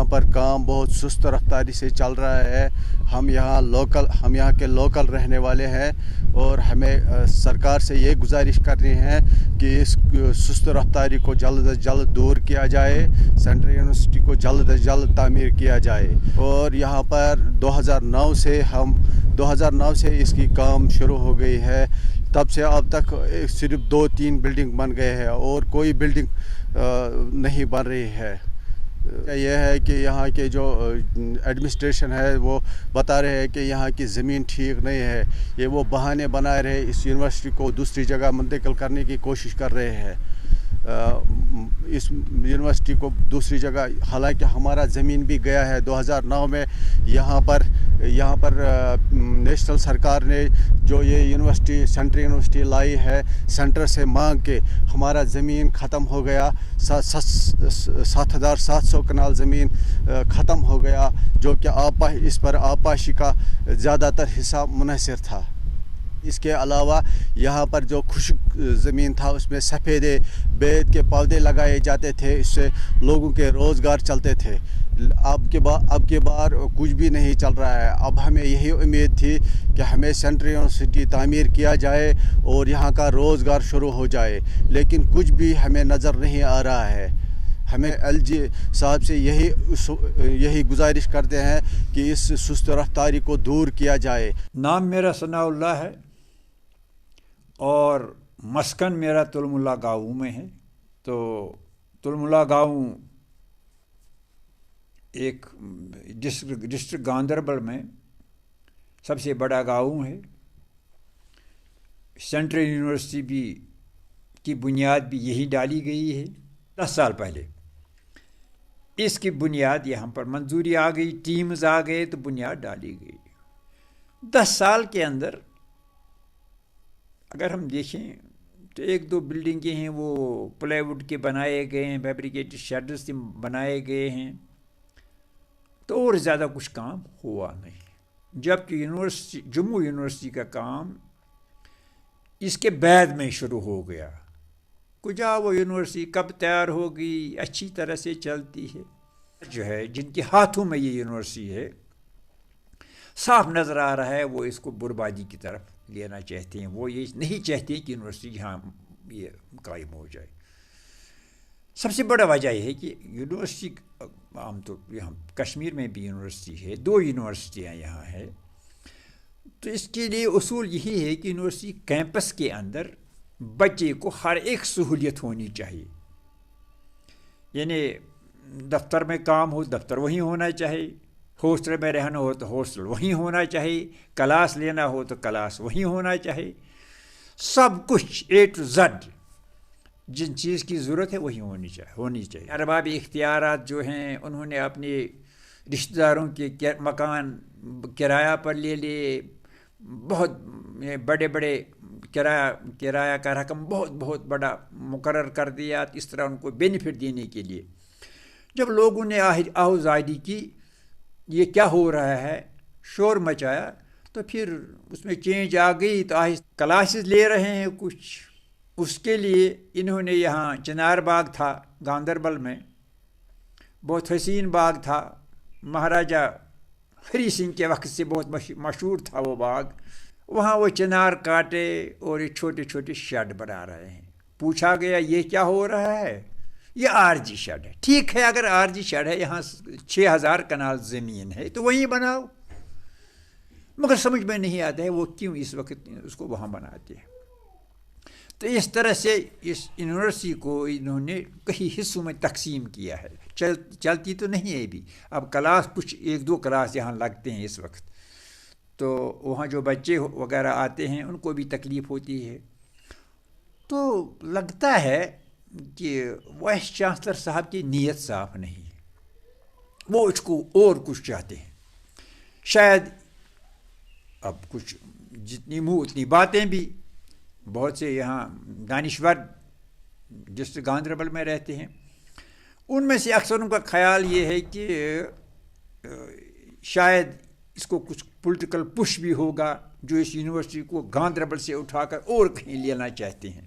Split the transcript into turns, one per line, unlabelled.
پر کام بہت سست رفتاری سے چل رہا ہے. ہم یہاں کے لوکل رہنے والے ہیں اور ہمیں سرکار سے یہ گزارش کرنی ہے کہ اس سست رفتاری کو جلد از جلد دور کیا جائے. سینٹرل یونیورسٹی کو جلد از جلد تعمیر کیا جائے. اور یہاں پر 2009 سے اس کی کام شروع ہو گئی ہے. تب سے اب تک صرف 2-3 بلڈنگ بن گئے ہیں اور کوئی بلڈنگ نہیں بن رہی ہے. یہ ہے کہ یہاں کے جو ایڈمنسٹریشن ہے وہ بتا رہے ہیں کہ یہاں کی زمین ٹھیک نہیں ہے. یہ وہ بہانے بنا رہے اس یونیورسٹی کو دوسری جگہ منتقل کرنے کی کوشش کر رہے ہیں. اس یونیورسٹی کو دوسری جگہ، حالانکہ ہمارا زمین بھی گیا ہے 2009 میں. یہاں پر نیشنل سرکار نے جو یہ یونیورسٹی سینٹرل یونیورسٹی لائی ہے، سینٹر سے مانگ کے ہمارا زمین ختم ہو گیا. 7,700 کنال زمین ختم ہو گیا، جو کہ اس پر آبپاشی کا زیادہ تر حصہ منحصر تھا. اس کے علاوہ یہاں پر جو خشک زمین تھا اس میں سفیدے بید کے پودے لگائے جاتے تھے. اس سے لوگوں کے روزگار چلتے تھے. اب کے بار کچھ بھی نہیں چل رہا ہے. اب ہمیں یہی امید تھی کہ ہمیں سینٹرل یونیورسٹی تعمیر کیا جائے اور یہاں کا روزگار شروع ہو جائے، لیکن کچھ بھی ہمیں نظر نہیں آ رہا ہے. ہمیں LG صاحب سے یہی گزارش کرتے ہیں کہ اس سست رفتاری کو دور کیا جائے.
نام میرا ثناء اللہ ہے اور مسکن میرا تلملا گاؤں میں ہے. تو تلملا گاؤں ایک ڈسٹرکٹ گاندربل میں سب سے بڑا گاؤں ہے. سینٹرل یونیورسٹی کی بنیاد بھی یہی ڈالی گئی ہے 10 سال پہلے. اس کی بنیاد یہاں پر منظوری آ گئی، ٹیمز آ گئے تو بنیاد ڈالی گئی. 10 سال کے اندر اگر ہم دیکھیں تو 1-2 بلڈنگیں ہیں وہ پلائی ووڈ کے بنائے گئے ہیں، فیبریکیٹڈ شیڈز بنائے گئے ہیں، تو اور زیادہ کچھ کام ہوا نہیں. جبکہ جموں یونیورسٹی کا کام اس کے بعد میں شروع ہو گیا. کجا وہ یونیورسٹی کب تیار ہوگی، اچھی طرح سے چلتی ہے. جو ہے جن کے ہاتھوں میں یہ یونیورسٹی ہے، صاف نظر آ رہا ہے وہ اس کو بربادی کی طرف لینا چاہتے ہیں. وہ یہ نہیں چاہتے کہ یونیورسٹی یہاں یہ قائم ہو جائے. سب سے بڑا وجہ یہ ہے کہ یونیورسٹی عام طور پہ یہاں کشمیر میں بھی یونیورسٹی ہے، 2 یونیورسٹیاں یہاں ہے. تو اس کے لیے اصول یہی ہے کہ یونیورسٹی کیمپس کے اندر بچے کو ہر ایک سہولیت ہونی چاہیے. یعنی دفتر میں کام ہو دفتر وہیں ہونا چاہیے، ہاسٹل میں رہنا ہو تو ہاسٹل وہیں ہونا چاہیے، کلاس لینا ہو تو کلاس وہیں ہونا چاہیے. سب کچھ A to Z جن چیز کی ضرورت ہے وہی ہونی چاہیے. ارباب اختیارات جو ہیں انہوں نے اپنے رشتہ داروں کے مکان کرایہ پر لے لیے. بہت بڑے کرایہ کا رقم بہت بڑا مقرر کر دیا اس طرح ان کو بینیفٹ دینے کے لیے. جب لوگوں نے آہوزاری کی یہ کیا ہو رہا ہے، شور مچایا، تو پھر اس میں چینج آ گئی. تو کلاسز لے رہے ہیں کچھ. اس کے لیے انہوں نے یہاں چنار باغ تھا گاندربل میں، بہت حسین باغ تھا. مہاراجہ ہری سنگھ کے وقت سے بہت مشہور تھا وہ باغ. وہاں وہ چنار کاٹے اور یہ چھوٹے چھوٹے شیڈ بنا رہے ہیں. پوچھا گیا یہ کیا ہو رہا ہے؟ یہ RG شیڈ ہے. ٹھیک ہے، اگر RG شیڈ ہے، یہاں 6,000 کنال زمین ہے تو وہیں بناؤ. مگر سمجھ میں نہیں آتا ہے وہ کیوں اس وقت اس کو وہاں بناتے ہیں. تو اس طرح سے اس یونیورسٹی کو انہوں نے کئی حصوں میں تقسیم کیا ہے. چلتی تو نہیں ہے ابھی. اب کلاس کچھ 1-2 کلاس یہاں لگتے ہیں اس وقت. تو وہاں جو بچے وغیرہ آتے ہیں ان کو بھی تکلیف ہوتی ہے. تو لگتا ہے کہ وائس چانسلر صاحب کی نیت صاف نہیں ہے. وہ اس کو اور کچھ چاہتے ہیں. شاید اب کچھ جتنی منہ اتنی باتیں بھی. بہت سے یہاں دانشور ڈسٹرکٹ گاندربل میں رہتے ہیں، ان میں سے اکثر ان کا خیال یہ ہے کہ شاید اس کو کچھ پولیٹیکل پش بھی ہوگا جو اس یونیورسٹی کو گاندربل سے اٹھا کر اور کہیں لینا چاہتے ہیں.